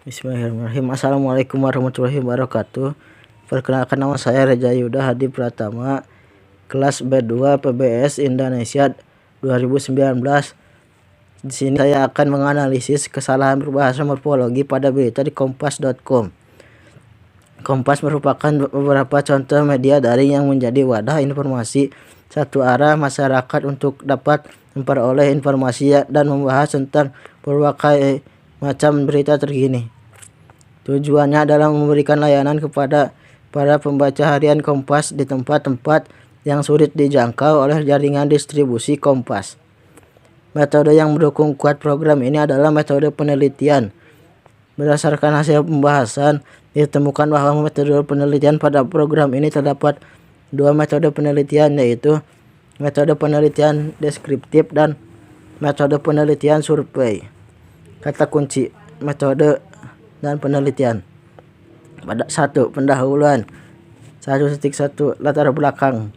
Bismillahirrahmanirrahim. Assalamualaikum warahmatullahi wabarakatuh. Perkenalkan, nama saya Reza Yuda Hadi Pratama, kelas B2 PBS Indonesia 2019. Di sini saya akan menganalisis kesalahan berbahasa morfologi pada berita di kompas.com. Kompas merupakan beberapa contoh media daring yang menjadi wadah informasi satu arah masyarakat untuk dapat memperoleh informasi dan membahas tentang berbagai macam berita terkini. Tujuannya adalah memberikan layanan kepada para pembaca harian Kompas di tempat-tempat yang sulit dijangkau oleh jaringan distribusi Kompas. Metode yang mendukung kuat program ini adalah metode penelitian. Berdasarkan hasil pembahasan, ditemukan bahwa metode penelitian pada program ini terdapat dua metode penelitian, yaitu metode penelitian deskriptif dan metode penelitian survei. Kata kunci metode dan penelitian. Pada 1. Pendahuluan. 1.1 Latar belakang.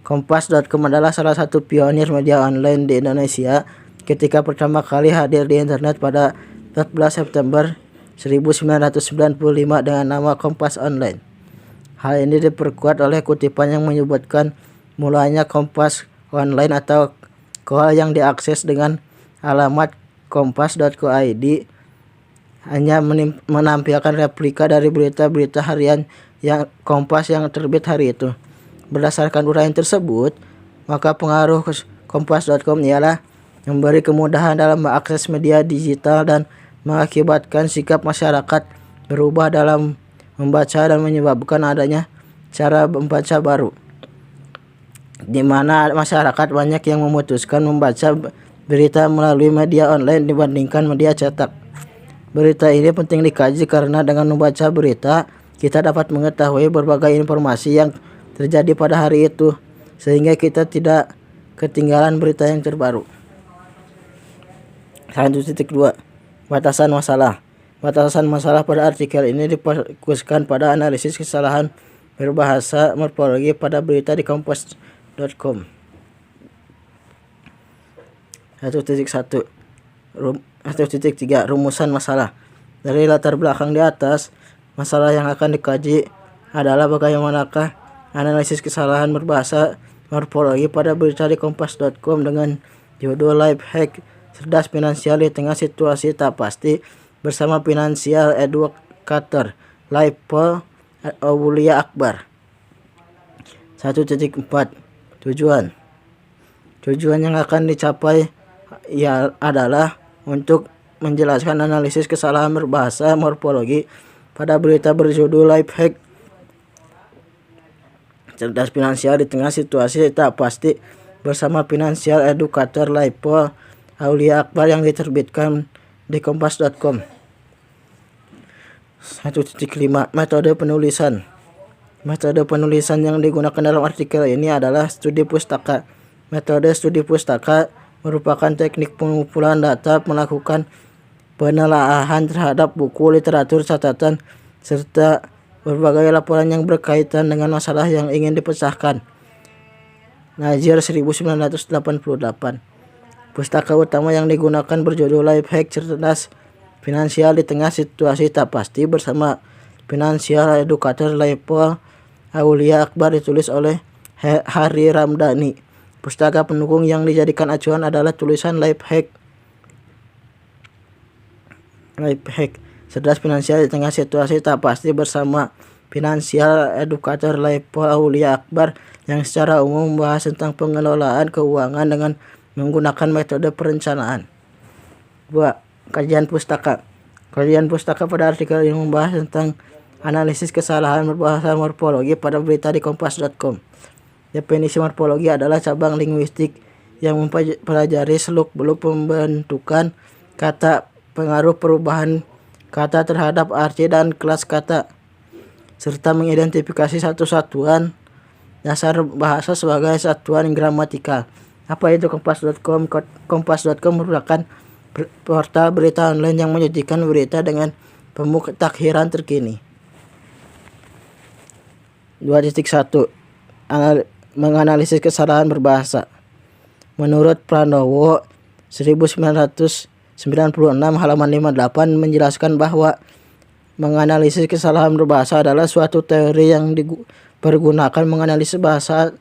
Kompas.com adalah salah satu pionir media online di Indonesia ketika pertama kali hadir di internet pada 14 September 1995 dengan nama Kompas Online. Hal ini diperkuat oleh kutipan yang menyebutkan mulanya Kompas Online atau KOA yang diakses dengan alamat kompas.co.id hanya menampilkan replika dari berita-berita harian yang Kompas yang terbit hari itu. Berdasarkan uraian tersebut, maka pengaruh kompas.com ialah memberi kemudahan dalam mengakses media digital dan mengakibatkan sikap masyarakat berubah dalam membaca dan menyebabkan adanya cara membaca baru, di mana masyarakat banyak yang memutuskan membaca berita melalui media online dibandingkan media cetak. Berita ini penting dikaji karena dengan membaca berita, kita dapat mengetahui berbagai informasi yang terjadi pada hari itu, sehingga kita tidak ketinggalan berita yang terbaru. 1.2 Batasan masalah. Batasan masalah pada artikel ini difokuskan pada analisis kesalahan berbahasa morfologi pada berita di kompas.com. 1.3 Rumusan masalah. Dari latar belakang di atas, masalah yang akan dikaji adalah bagaimanakah analisis kesalahan berbahasa morfologi pada berita di kompas.com dengan judul Life Hack Cerdas Finansial di Tengah Situasi Tak Pasti bersama Financial Educator Laipo Aulia Akbar. 1.4 Tujuan yang akan dicapai adalah untuk menjelaskan analisis kesalahan berbahasa morfologi pada berita berjudul Life Hack Cerdas Finansial di Tengah Situasi Tak Pasti bersama Financial Educator Laipo Aulia Akbar yang diterbitkan di kompas.com. 1.5 Metode penulisan. Metode penulisan yang digunakan dalam artikel ini adalah studi pustaka. Metode studi pustaka merupakan teknik pengumpulan data, melakukan penelaahan terhadap buku, literatur, catatan, serta berbagai laporan yang berkaitan dengan masalah yang ingin dipecahkan. Najir 1988. Pustaka utama yang digunakan berjudul Life Hack Cerdas Finansial di Tengah Situasi Tak Pasti bersama Financial Educator Laipo Aulia Akbar ditulis oleh Hari Ramdhani. Pustaka pendukung yang dijadikan acuan adalah tulisan Life Hack Cerdas Finansial di Tengah Situasi Tak Pasti bersama Financial Educator Laipo Aulia Akbar yang secara umum membahas tentang pengelolaan keuangan dengan menggunakan metode perencanaan. 2. Kajian pustaka. Kajian pustaka pada artikel yang membahas tentang analisis kesalahan berbahasa morfologi pada berita di kompas.com. Definisi morfologi adalah cabang linguistik yang mempelajari seluk-beluk pembentukan kata, pengaruh perubahan kata terhadap arti dan kelas kata, serta mengidentifikasi satu-satuan dasar bahasa sebagai satuan gramatikal. Apa itu kompas.com? Kompas.com merupakan portal berita online yang menyajikan berita dengan pemutakhiran terkini. 2.1 Menganalisis kesalahan berbahasa. Menurut Pranowo 1999, 96 halaman 58 menjelaskan bahwa menganalisis kesalahan berbahasa adalah suatu teori yang dipergunakan menganalisis bahasa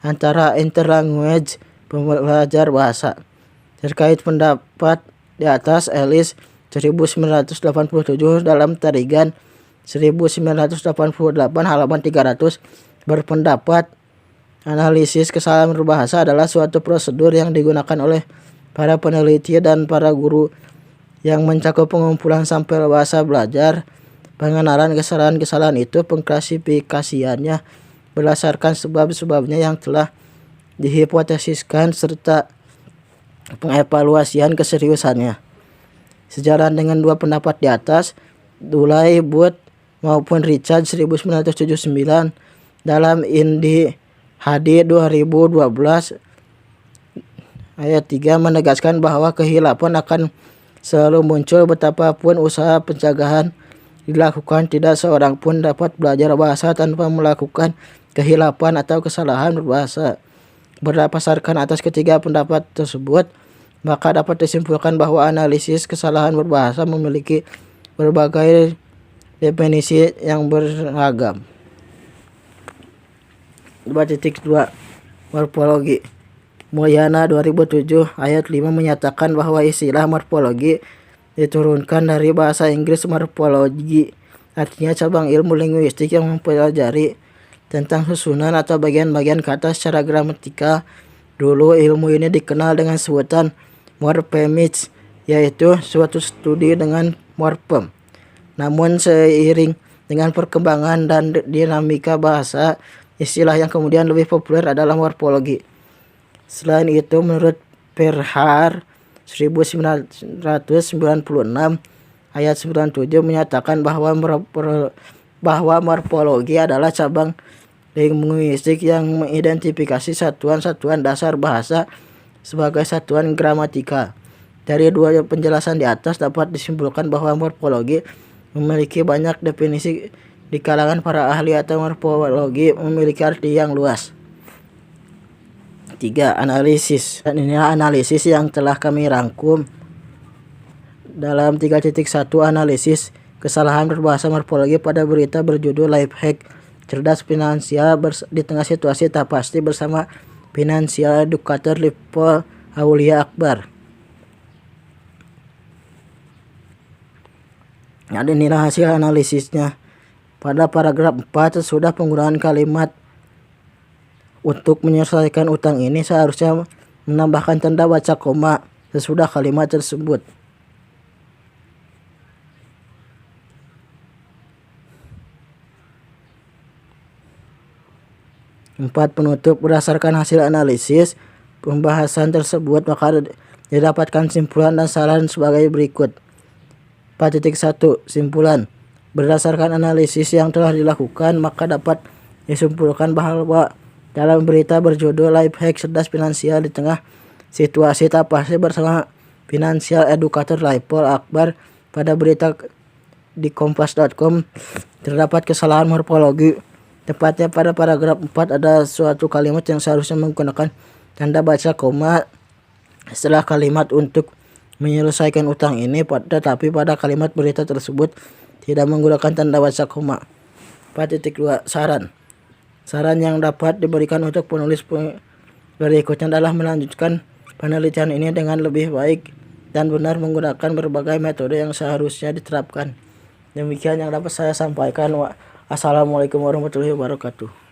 antara interlanguage pembelajar bahasa. Terkait pendapat di atas, Ellis 1987 dalam Tarigan 1988 halaman 300 berpendapat analisis kesalahan berbahasa adalah suatu prosedur yang digunakan oleh para peneliti dan para guru yang mencakup pengumpulan sampel bahasa belajar, pengenalan kesalahan-kesalahan itu, pengklasifikasiannya berdasarkan sebab-sebabnya yang telah dihipotesiskan, serta pengevaluasian keseriusannya. Sejalan dengan dua pendapat di atas, Dulay, Booth maupun Richard 1979 dalam Indi HD 2012 ayat 3 menegaskan bahwa kehilapan akan selalu muncul betapapun usaha pencegahan dilakukan. Tidak seorang pun dapat belajar bahasa tanpa melakukan kehilapan atau kesalahan berbahasa. Berdasarkan atas ketiga pendapat tersebut, maka dapat disimpulkan bahwa analisis kesalahan berbahasa memiliki berbagai definisi yang beragam. 2.2 Morfologi. Moyana 2007 ayat 5 menyatakan bahwa istilah morfologi diturunkan dari bahasa Inggris morfologi, artinya cabang ilmu linguistik yang mempelajari tentang susunan atau bagian-bagian kata secara gramatikal. Dulu ilmu ini dikenal dengan sebutan morphemics, yaitu suatu studi dengan morfem. Namun seiring dengan perkembangan dan dinamika bahasa, istilah yang kemudian lebih populer adalah morfologi. Selain itu, menurut Perhar 1996 ayat 97 menyatakan bahwa morfologi adalah cabang linguistik yang mengidentifikasi satuan-satuan dasar bahasa sebagai satuan gramatikal. Dari dua penjelasan di atas dapat disimpulkan bahwa morfologi memiliki banyak definisi di kalangan para ahli atau morfologi memiliki arti yang luas. 3. Analisis. Dan inilah analisis yang telah kami rangkum dalam 3.1 analisis kesalahan berbahasa morfologi pada berita berjudul Lifehack Cerdas Finansial di tengah situasi tak pasti bersama Financial Educator Lippo Aulia Akbar. Nah, inilah hasil analisisnya. Pada paragraf 4, sesudah penggunaan kalimat untuk menyelesaikan utang ini seharusnya menambahkan tanda baca koma sesudah kalimat tersebut. Empat, penutup. Berdasarkan hasil analisis pembahasan tersebut, maka didapatkan simpulan dan saran sebagai berikut. 4.1 Simpulan. Berdasarkan analisis yang telah dilakukan, maka dapat disimpulkan bahwa dalam berita berjudul Lifehack Cerdas Finansial di tengah situasi tak pasti bersama Financial Educator Lippo Akbar pada berita di kompas.com terdapat kesalahan morfologi. Tepatnya pada paragraf 4 ada suatu kalimat yang seharusnya menggunakan tanda baca koma setelah kalimat untuk menyelesaikan utang ini, tetapi pada kalimat berita tersebut tidak menggunakan tanda baca koma. 4.2 Saran yang dapat diberikan untuk penulis berikutnya adalah melanjutkan penelitian ini dengan lebih baik dan benar menggunakan berbagai metode yang seharusnya diterapkan. Demikian yang dapat saya sampaikan. Assalamualaikum warahmatullahi wabarakatuh.